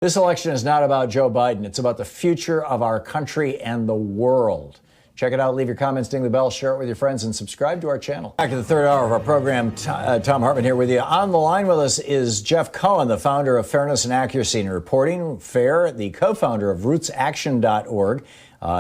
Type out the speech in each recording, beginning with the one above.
This election is not about Joe Biden. It's about the future of our country and the world. Check it out. Leave your comments, ding the bell, share it with your friends, and subscribe to our channel. Back to the third hour of our program. Thom Hartmann here with you. On the line with us is Jeff Cohen, the founder of Fairness and Accuracy in Reporting, FAIR, the co-founder of RootsAction.org.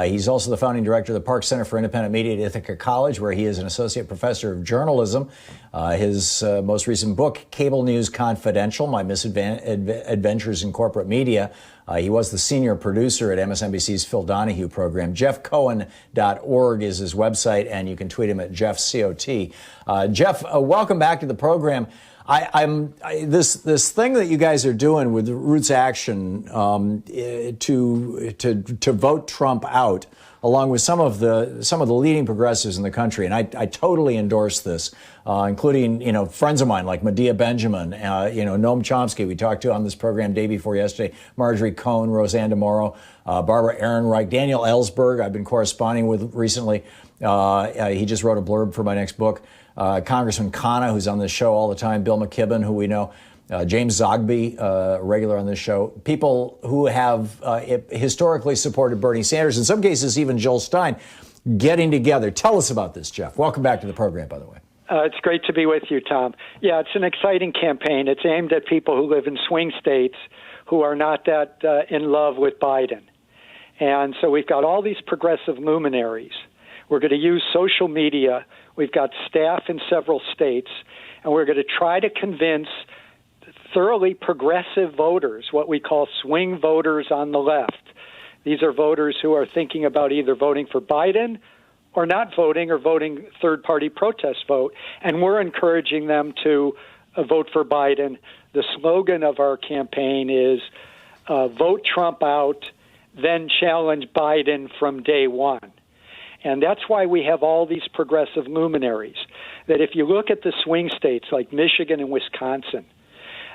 He's also the founding director of the Park Center for Independent Media at Ithaca College, where he is an associate professor of journalism. His most recent book, Cable News Confidential, My Misadventures in Corporate Media. He was the senior producer at MSNBC's Phil Donahue program. JeffCohen.org is his website, and you can tweet him at JeffCOT. Jeff, welcome back to the program. This thing that you guys are doing with Roots Action to vote Trump out, along with some of the leading progressives in the country, and I totally endorse this, including friends of mine like Medea Benjamin, Noam Chomsky we talked to on this program day before yesterday, Marjorie Cohen, Roseanne DeMoro, Barbara Ehrenreich, Daniel Ellsberg I've been corresponding with recently. He just wrote a blurb for my next book. Congressman Khanna, who's on this show all the time, Bill McKibben, who we know, James Zogby, regular on this show, people who have historically supported Bernie Sanders, in some cases even Jill Stein, getting together. Tell us about this, Jeff. Welcome back to the program, by the way. It's great to be with you, Tom. Yeah, it's an exciting campaign. It's aimed at people who live in swing states who are not that in love with Biden. And so we've got all these progressive luminaries. We're going to use social media. We've got staff in several states, and we're going to try to convince thoroughly progressive voters, what we call swing voters on the left. These are voters who are thinking about either voting for Biden or not voting, or voting third-party protest vote, and we're encouraging them to vote for Biden. The slogan of our campaign is vote Trump out, then challenge Biden from day one. And that's why we have all these progressive luminaries, that if you look at the swing states like Michigan and Wisconsin,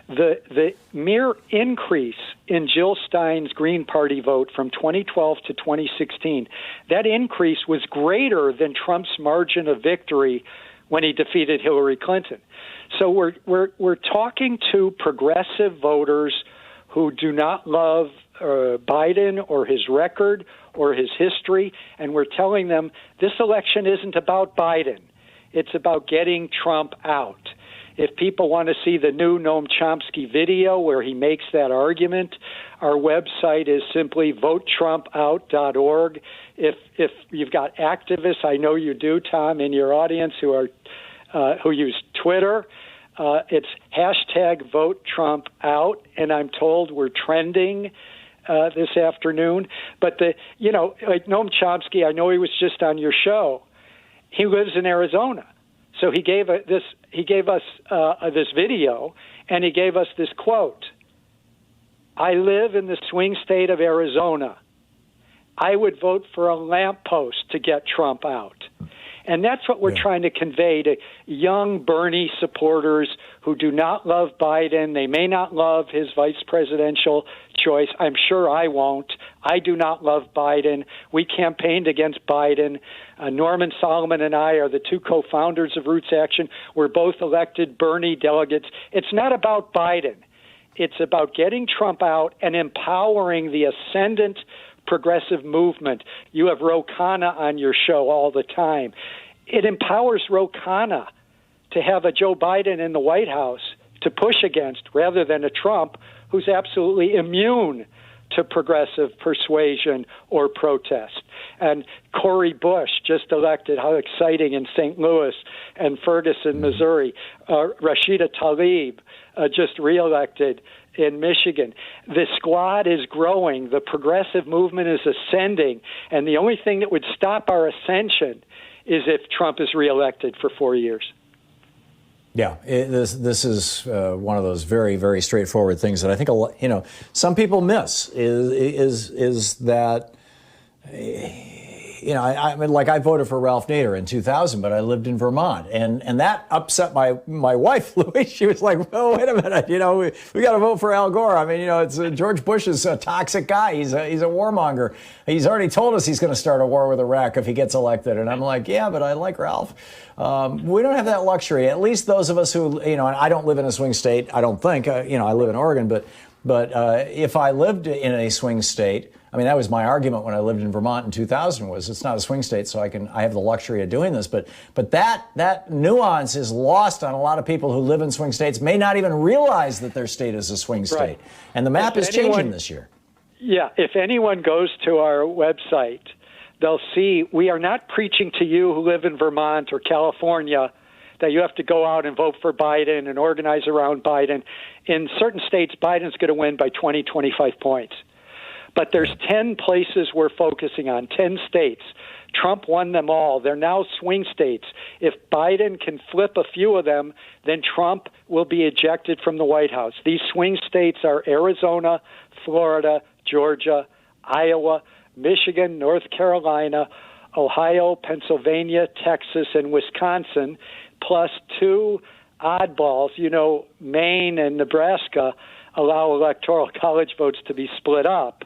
the mere increase in Jill Stein's Green Party vote from 2012 to 2016, that increase was greater than Trump's margin of victory when he defeated Hillary Clinton. So we're talking to progressive voters who do not love Biden or his record or his history, and we're telling them this election isn't about Biden. It's about getting Trump out. If people want to see the new Noam Chomsky video where he makes that argument, our website is simply votetrumpout.org. If you've got activists, I know you do, Tom, in your audience who use Twitter, it's hashtag #VoteTrumpOut, and I'm told we're trending this afternoon. But like Noam Chomsky, I know he was just on your show. He lives in Arizona, so he gave us this video, and he gave us this quote: "I live in the swing state of Arizona. I would vote for a lamppost to get Trump out." And that's what we're trying to convey to young Bernie supporters who do not love Biden. They may not love his vice presidential choice. I'm sure I won't. I do not love Biden. We campaigned against Biden. Norman Solomon and I are the two co-founders of Roots Action. We're both elected Bernie delegates. It's not about Biden. It's about getting Trump out and empowering the ascendant progressive movement. You have Ro Khanna on your show all the time. It empowers Ro Khanna to have a Joe Biden in the White House to push against rather than a Trump who's absolutely immune to progressive persuasion or protest. And Cori Bush, just elected, how exciting, in St. Louis and Ferguson, Missouri. Rashida Tlaib, just reelected in Michigan. The squad is growing. The progressive movement is ascending. And the only thing that would stop our ascension is if Trump is reelected for 4 years. Yeah, this is one of those very, very straightforward things that I think some people miss is that I mean, like, I voted for Ralph Nader in 2000, but I lived in Vermont, and that upset my wife, Louise. She was like, "Oh, wait a minute, we got to vote for Al Gore. I mean, it's George Bush is a toxic guy. He's a warmonger. He's already told us he's going to start a war with Iraq if he gets elected." And I'm like, "Yeah, but I like Ralph." We don't have that luxury. At least those of us who, and I don't live in a swing state. I don't think. I live in Oregon, but But if I lived in a swing state, I mean, that was my argument when I lived in Vermont in 2000 was it's not a swing state, so I have the luxury of doing this. But that nuance is lost on a lot of people who live in swing states, may not even realize that their state is a swing state. Right. And the map is changing this year. Yeah, if anyone goes to our website, they'll see we are not preaching to you who live in Vermont or California that you have to go out and vote for Biden and organize around Biden. In certain states, Biden's going to win by 20, 25 points. But there's 10 places we're focusing on, 10 states. Trump won them all. They're now swing states. If Biden can flip a few of them, then Trump will be ejected from the White House. These swing states are Arizona, Florida, Georgia, Iowa, Michigan, North Carolina, Ohio, Pennsylvania, Texas, and Wisconsin, plus 2 oddballs. You know, Maine and Nebraska allow electoral college votes to be split up.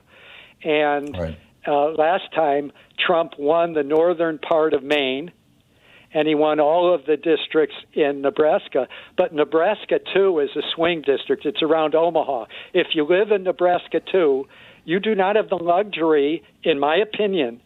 And last time, Trump won the northern part of Maine, and he won all of the districts in Nebraska. But Nebraska, too, is a swing district. It's around Omaha. If you live in Nebraska, too, you do not have the luxury, in my opinion,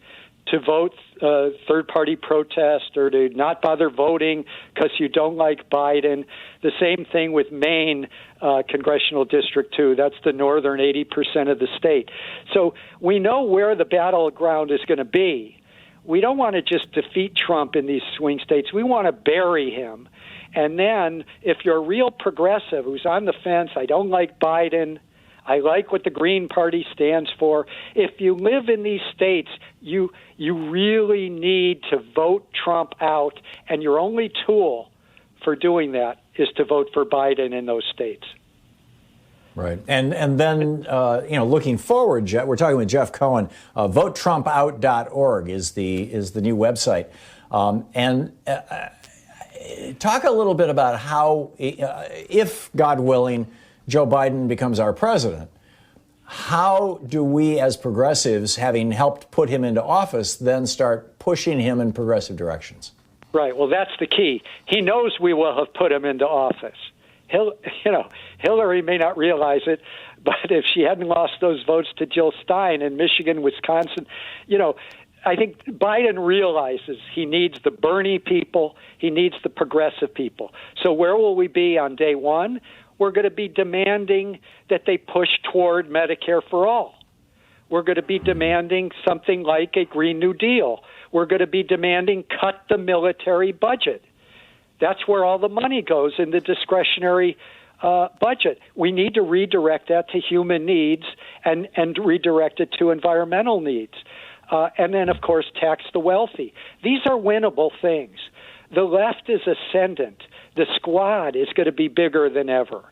to vote third-party protest or to not bother voting because you don't like Biden. The same thing with Maine Congressional District 2. That's the northern 80% of the state. So we know where the battleground is going to be. We don't want to just defeat Trump in these swing states. We want to bury him. And then if you're a real progressive who's on the fence, I don't like Biden, I like what the Green Party stands for. If you live in these states, you really need to vote Trump out, and your only tool for doing that is to vote for Biden in those states. Right. And then, looking forward, we're talking with Jeff Cohen. VoteTrumpOut.org is the new website. Talk a little bit about how, if, God willing, Joe Biden becomes our president, how do we as progressives, having helped put him into office, then start pushing him in progressive directions? Well, that's the key. He knows we will have put him into office. Hillary may not realize it, but if she hadn't lost those votes to Jill Stein in Michigan, Wisconsin, I think Biden realizes he needs the Bernie people, he needs the progressive people. So where will we be on day one? We're going to be demanding that they push toward Medicare for all. We're going to be demanding something like a Green New Deal. We're going to be demanding cut the military budget. That's where all the money goes in the discretionary budget. We need to redirect that to human needs and redirect it to environmental needs. And then, of course, tax the wealthy. These are winnable things. The left is ascendant. The squad is going to be bigger than ever.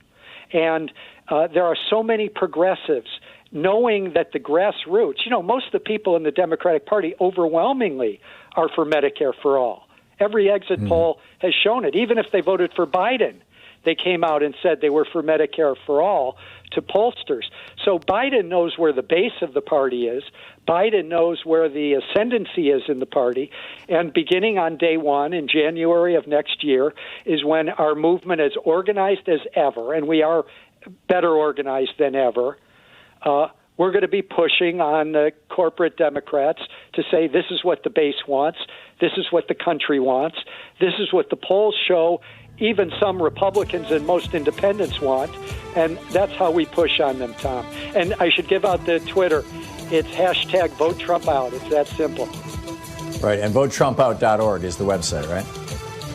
And there are so many progressives knowing that the grassroots, most of the people in the Democratic Party overwhelmingly are for Medicare for all. Every exit poll has shown it. Even if they voted for Biden, they came out and said they were for Medicare for all to pollsters. So Biden knows where the base of the party is. Biden knows where the ascendancy is in the party. And beginning on day one in January of next year is when our movement is organized as ever, and we are better organized than ever. We're going to be pushing on the corporate Democrats to say this is what the base wants, this is what the country wants, this is what the polls show even some Republicans and most independents want, and that's how we push on them, Tom. And I should give out the Twitter. It's hashtag #VoteTrumpOut. It's that simple. Right, and VoteTrumpOut.org is the website, right?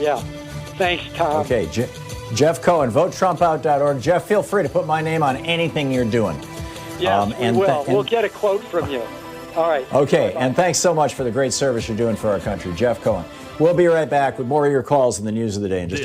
Yeah. Thanks, Tom. Okay, Jeff Cohen, VoteTrumpOut.org. Jeff, feel free to put my name on anything you're doing. Yes, we will. We'll get a quote from you. All right. Okay, bye-bye. and thanks so much for the great service you're doing for our country. Jeff Cohen. We'll be right back with more of your calls in the news of the day in just a moment.